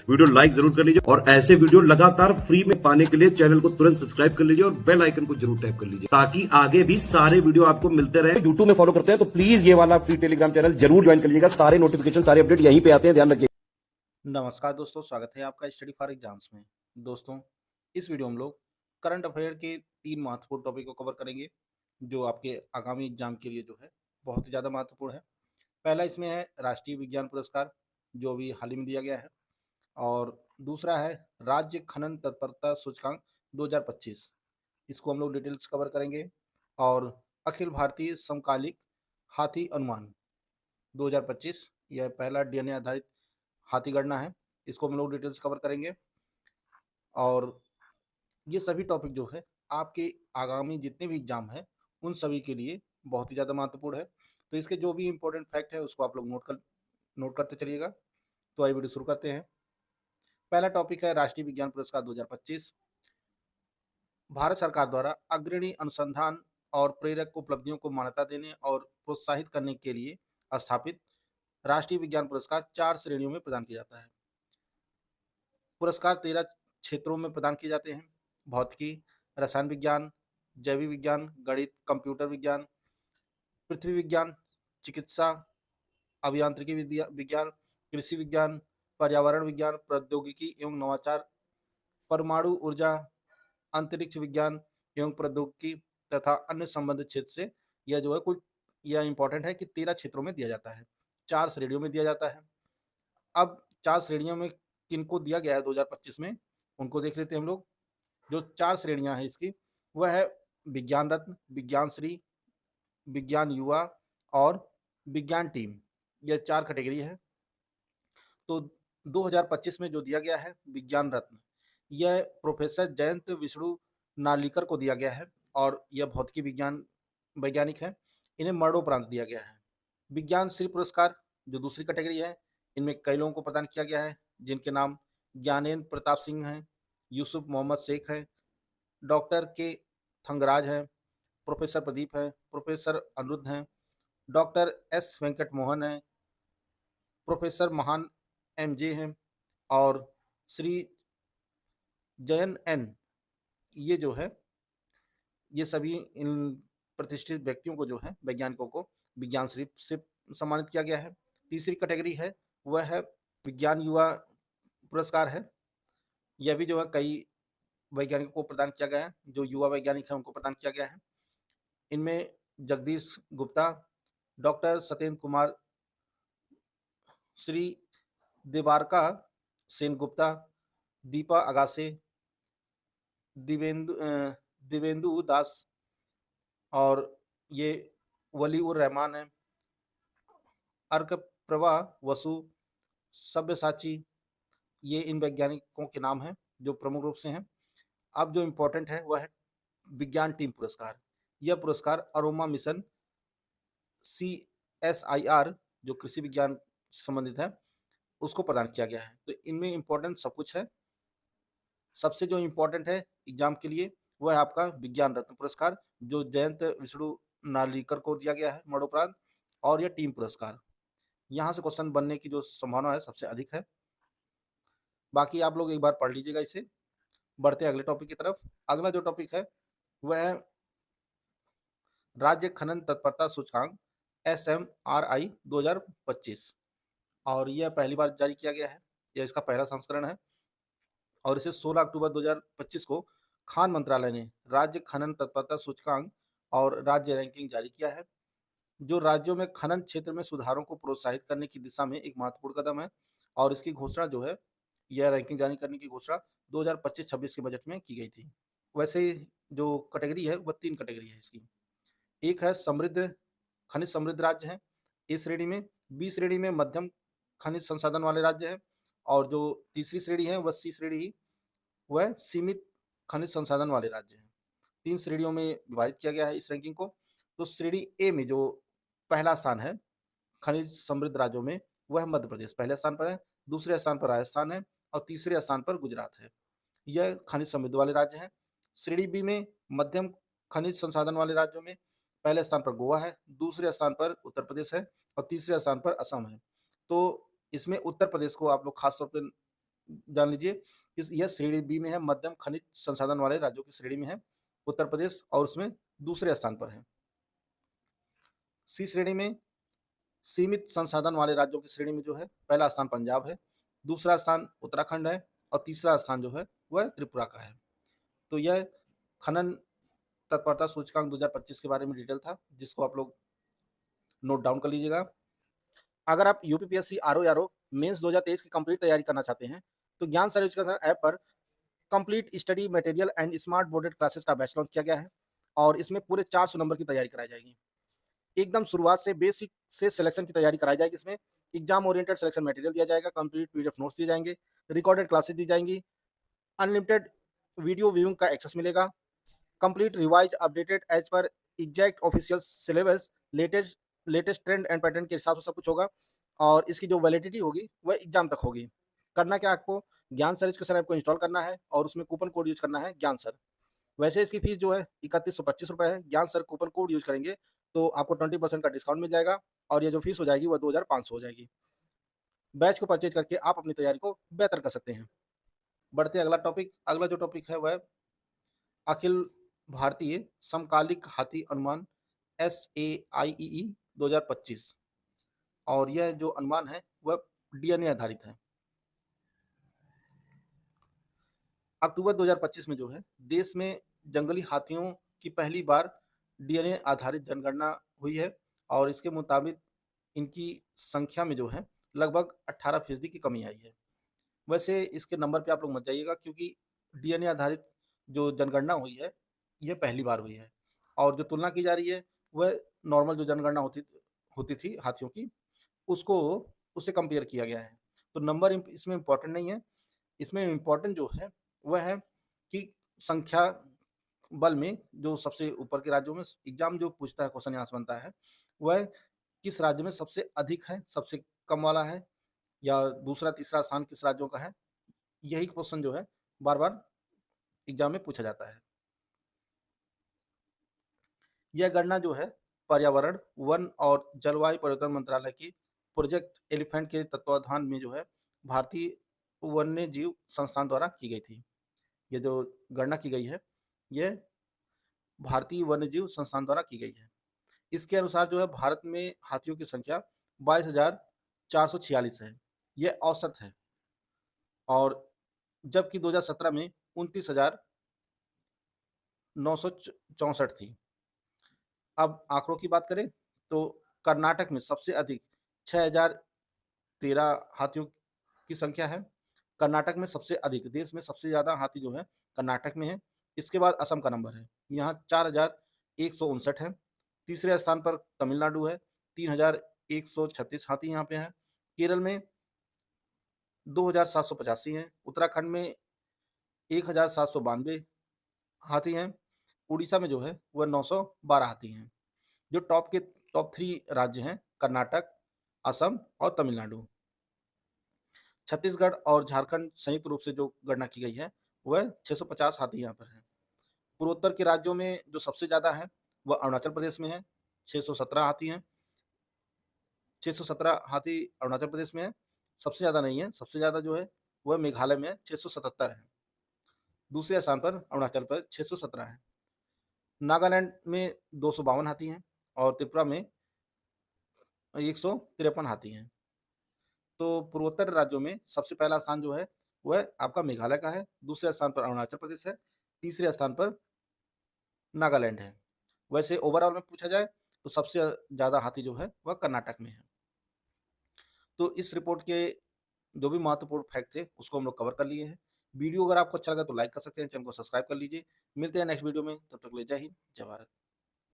Video like जरूर कर लीजिए और ऐसे वीडियो लगातार फ्री में पाने के लिए चैनल को तुरंत सब्सक्राइब कर लीजिए और बेल आइकन को जरूर टैप कर लीजिए ताकि आगे भी सारे वीडियो आपको मिलते रहे। यूट्यूब में फॉलो करते हैं तो प्लीज ये वाला फ्री टेलीग्राम चैनल जरूर ज्वाइन कर लीजिएगा। सारे नोटिफिकेशन सारे अपडेट यहीं पे आते हैं, ध्यान रखिए। नमस्कार दोस्तों, स्वागत है आपका स्टडी फॉर एग्जाम्स में। दोस्तों, इस वीडियो में हम लोग करंट अफेयर के 3 महत्वपूर्ण टॉपिक को कवर करेंगे जो आपके आगामी एग्जाम के लिए जो है बहुत ही ज़्यादा महत्वपूर्ण है। पहला इसमें है राष्ट्रीय विज्ञान पुरस्कार जो अभी हाल ही में दिया गया है, और दूसरा है राज्य खनन तत्परता सूचकांक 2025। इसको हम लोग डिटेल्स कवर करेंगे। और अखिल भारतीय समकालिक हाथी अनुमान 2025, यह पहला डीएनए आधारित हाथी गणना है, इसको हम लोग डिटेल्स कवर करेंगे। और ये सभी टॉपिक जो है आपके आगामी जितने भी एग्जाम हैं उन सभी के लिए बहुत ही ज़्यादा महत्वपूर्ण है। तो इसके जो भी इंपॉर्टेंट फैक्ट है उसको आप लोग नोट करते चलिएगा। तो आइए वीडियो शुरू करते हैं। पहला टॉपिक है राष्ट्रीय विज्ञान पुरस्कार 2025। भारत सरकार द्वारा अग्रणी अनुसंधान और प्रेरक उपलब्धियों को मान्यता देने और प्रोत्साहित करने के लिए स्थापित राष्ट्रीय विज्ञान पुरस्कार 4 श्रेणियों में प्रदान किया जाता है। पुरस्कार 13 क्षेत्रों में प्रदान किए जाते हैं: भौतिकी, रसायन विज्ञान, जैविक विज्ञान, गणित, कंप्यूटर विज्ञान, पृथ्वी विज्ञान, चिकित्सा, अभियांत्रिकी विज्ञान, कृषि विज्ञान, पर्यावरण विज्ञान, प्रौद्योगिकी एवं नवाचार, परमाणु ऊर्जा, अंतरिक्ष विज्ञान एवं प्रौद्योगिकी तथा अन्य संबंधित क्षेत्र से यह जो है कुल यह इंपॉर्टेंट है कि 13 क्षेत्रों में दिया जाता है, 4 श्रेणियों में दिया जाता है। अब 4 श्रेणियों में किनको दिया गया है 2025 में, उनको देख लेते हैं हम लोग। जो 4 श्रेणियां हैं इसकी, वह है विज्ञान रत्न, विज्ञान श्री, विज्ञान युवा और विज्ञान टीम। यह 4 कैटेगरी है। तो 2025 में जो दिया गया है विज्ञान रत्न, यह प्रोफेसर जयंत विष्णु नार्लिकर को दिया गया है और यह भौतिकी विज्ञान वैज्ञानिक है। इन्हें मरणोपरांत दिया गया है। विज्ञान श्री पुरस्कार जो दूसरी कैटेगरी है, इनमें कई लोगों को प्रदान किया गया है जिनके नाम ज्ञानेन्द्र प्रताप सिंह हैं, यूसुफ मोहम्मद शेख हैं, डॉक्टर के थंगराज हैं, प्रोफेसर प्रदीप हैं, प्रोफेसर अनिरुद्ध हैं, डॉक्टर एस वेंकट मोहन हैं, प्रोफेसर महान एमजे हैं और श्री जयन एन। ये जो है ये सभी इन प्रतिष्ठित व्यक्तियों को जो है वैज्ञानिकों को विज्ञान श्री से सम्मानित किया गया है। तीसरी कैटेगरी है वह है विज्ञान युवा पुरस्कार है। यह भी जो है कई वैज्ञानिकों को प्रदान किया गया है, जो युवा वैज्ञानिक हैं उनको प्रदान किया गया है। इनमें जगदीश गुप्ता, डॉक्टर सत्येंद्र कुमार, श्री देबारका सेन गुप्ता, दीपा अगासे, दिवेंदु दास और ये वली उर रहमान है, अर्क प्रभा वसु, सब्यसाची। ये इन वैज्ञानिकों के नाम हैं जो प्रमुख रूप से हैं। अब जो इम्पोर्टेंट है वह है विज्ञान टीम पुरस्कार। यह पुरस्कार अरोमा मिशन CSIR जो कृषि विज्ञान से संबंधित है उसको प्रदान किया गया है। तो इनमें इम्पोर्टेंट सब कुछ है। सबसे जो इम्पोर्टेंट है एग्जाम के लिए वह है आपका विज्ञान रत्न पुरस्कार जो जयंत विष्णु नार्लिकर को दिया गया है मरणोपरांत, और यह टीम पुरस्कार। यहाँ से क्वेश्चन बनने की जो संभावना है सबसे अधिक है। बाकी आप लोग एक बार पढ़ लीजिएगा इसे। बढ़ते हैं अगले टॉपिक की तरफ। अगला जो टॉपिक है वह है राज्य खनन तत्परता सूचकांक SMRI 2025, और यह पहली बार जारी किया गया है। यह इसका पहला संस्करण है और इसे 16 अक्टूबर 2025 को खान मंत्रालय ने राज्य खनन तत्परता सूचकांक और राज्य रैंकिंग जारी किया है, जो राज्यों में खनन क्षेत्र में सुधारों को प्रोत्साहित करने की दिशा में एक महत्वपूर्ण कदम है। और इसकी घोषणा जो है, यह रैंकिंग जारी करने की घोषणा 2025-26 के बजट में की गई थी। वैसे जो कैटेगरी है वह 3 कैटेगरी है इसकी। एक है समृद्ध, खनिज समृद्ध राज्य है ए श्रेणी में, बी श्रेणी में मध्यम खनिज संसाधन वाले राज्य हैं, और जो तीसरी श्रेणी है वह सी श्रेणी ही, वह सीमित खनिज संसाधन वाले राज्य हैं। 3 श्रेणियों में विभाजित किया गया है इस रैंकिंग को। तो श्रेणी ए में जो पहला स्थान है खनिज समृद्ध राज्यों में, वह मध्य प्रदेश पहले स्थान पर है, दूसरे स्थान पर राजस्थान है और तीसरे स्थान पर गुजरात है। यह खनिज समृद्ध वाले राज्य हैं। श्रेणी बी में मध्यम खनिज संसाधन वाले राज्यों में पहले स्थान पर गोवा है, दूसरे स्थान पर उत्तर प्रदेश है और तीसरे स्थान पर असम है। तो इसमें उत्तर प्रदेश को आप लोग खास तौर पर जान लीजिए, यह श्रेणी बी में है, मध्यम खनिज संसाधन वाले राज्यों की श्रेणी में है उत्तर प्रदेश, और उसमें दूसरे स्थान पर है। सी श्रेणी में सीमित संसाधन वाले राज्यों की श्रेणी में जो है पहला स्थान पंजाब है, दूसरा स्थान उत्तराखंड है, और तीसरा स्थान जो है वह त्रिपुरा का है। तो यह खनन तत्परता सूचकांक 2025 के बारे में डिटेल था, जिसको आप लोग नोट डाउन कर लीजिएगा। अगर आप यूपीपीएससी आरओ मेंस 2023 की कंप्लीट तैयारी करना चाहते हैं तो ज्ञान सर एजुकेशन ऐप पर complete study material and smart boarded classes का बैच लॉन्च किया गया है, और इसमें पूरे 400 नंबर की तैयारी कराई जाएगी। एकदम शुरुआत से बेसिक से सिलेक्शन की तैयारी कराई जाएगी। इसमें एग्जाम ओरिएंटेड सिलेक्शन मटेरियल दिया जाएगा, कंप्लीट पीडीएफ नोट्स दिए जाएंगे, रिकॉर्डेड क्लासेस दी जाएंगी, अनलिमिटेड वीडियो व्यूइंग का एक्सेस मिलेगा, complete revise updated as per exact official syllabus, latest trend and pattern के हिसाब से सब कुछ होगा, और इसकी जो वैलिडिटी होगी वह एग्जाम तक होगी। करना क्या आपको, ज्ञान सर एजुकेशन ऐप को इंस्टॉल करना है और उसमें कूपन कोड यूज करना है ज्ञान सर। वैसे इसकी फीस जो है 3125 रुपये है। ज्ञान सर कूपन कोड यूज करेंगे तो आपको 20% का डिस्काउंट मिल जाएगा, और ये जो फीस हो जाएगी वह 2500 हो जाएगी। बैच को परचेज करके आप अपनी तैयारी को बेहतर कर सकते हैं। बढ़ते हैं अगला टॉपिक। अगला जो टॉपिक है वह अखिल भारतीय समकालिक हाथी अनुमान SAIEE 2025, और यह जो अनुमान है वह डीएनए आधारित है। अक्टूबर 2025 में जो है देश में जंगली हाथियों की पहली बार डीएनए आधारित जनगणना हुई है, और इसके मुताबिक इनकी संख्या में जो है लगभग 18% की कमी आई है। वैसे इसके नंबर पे आप लोग मत जाइएगा, क्योंकि डीएनए आधारित जो जनगणना हुई है यह पहली बार हुई है, और जो तुलना की जा रही है वह नॉर्मल जो जनगणना होती थी हाथियों की, उससे कंपेयर किया गया है। तो नंबर इसमें इम्पोर्टेंट नहीं है। इसमें इम्पोर्टेंट जो है वह है कि संख्या बल में जो सबसे ऊपर के राज्यों में एग्जाम जो पूछता है, क्वेश्चन यहाँ से बनता है, वह किस राज्य में सबसे अधिक है, सबसे कम वाला है, या दूसरा तीसरा स्थान किस राज्यों का है। यही क्वेश्चन जो है बार बार एग्जाम में पूछा जाता है। यह गणना जो है पर्यावरण, वन और जलवायु परिवर्तन मंत्रालय की प्रोजेक्ट एलिफेंट के तत्वाधान में जो है भारतीय वन्य जीव संस्थान द्वारा की गई थी। ये जो गणना की गई है यह भारतीय वन्य जीव संस्थान द्वारा की गई है। इसके अनुसार जो है भारत में हाथियों की संख्या 22,446 है, यह औसत है, और जबकि 2017 में 29,964 थी। अब आंकड़ों की बात करें तो कर्नाटक में सबसे अधिक 6,013 हाथियों की संख्या है। कर्नाटक में सबसे अधिक, देश में सबसे ज़्यादा हाथी जो है कर्नाटक में है। इसके बाद असम का नंबर है, यहाँ 4,159 है। तीसरे स्थान पर तमिलनाडु है, 3,136 हाथी यहाँ पे हैं। केरल में 2,785 हैं। उत्तराखंड में 1,792 हाथी हैं। उड़ीसा में जो है वह 912 हाथी हैं। जो टॉप 3 राज्य हैं कर्नाटक, असम और तमिलनाडु। छत्तीसगढ़ और झारखंड संयुक्त रूप से जो गणना की गई है वह 650 हाथी यहाँ पर है। पूर्वोत्तर के राज्यों में जो सबसे ज़्यादा है वह अरुणाचल प्रदेश में है, 617 हाथी हैं। 617 हाथी अरुणाचल प्रदेश में है, सबसे ज़्यादा नहीं है। सबसे ज़्यादा जो है वह मेघालय में है, 677 है। दूसरे स्थान पर अरुणाचल पर 617 है। नागालैंड में 252 हाथी हैं, और त्रिपुरा में 153 हाथी हैं। तो पूर्वोत्तर राज्यों में सबसे पहला स्थान जो है वह आपका मेघालय का है, दूसरे स्थान पर अरुणाचल प्रदेश है, तीसरे स्थान पर नागालैंड है। वैसे ओवरऑल में पूछा जाए तो सबसे ज़्यादा हाथी जो है वह कर्नाटक में है। तो इस रिपोर्ट के जो भी महत्वपूर्ण फैक्ट थे उसको हम लोग कवर कर लिए हैं। वीडियो अगर आपको अच्छा लगा तो लाइक कर सकते हैं, चैनल को सब्सक्राइब कर लीजिए। मिलते हैं नेक्स्ट वीडियो में, तब तक के लिए जय हिंद, जय भारत।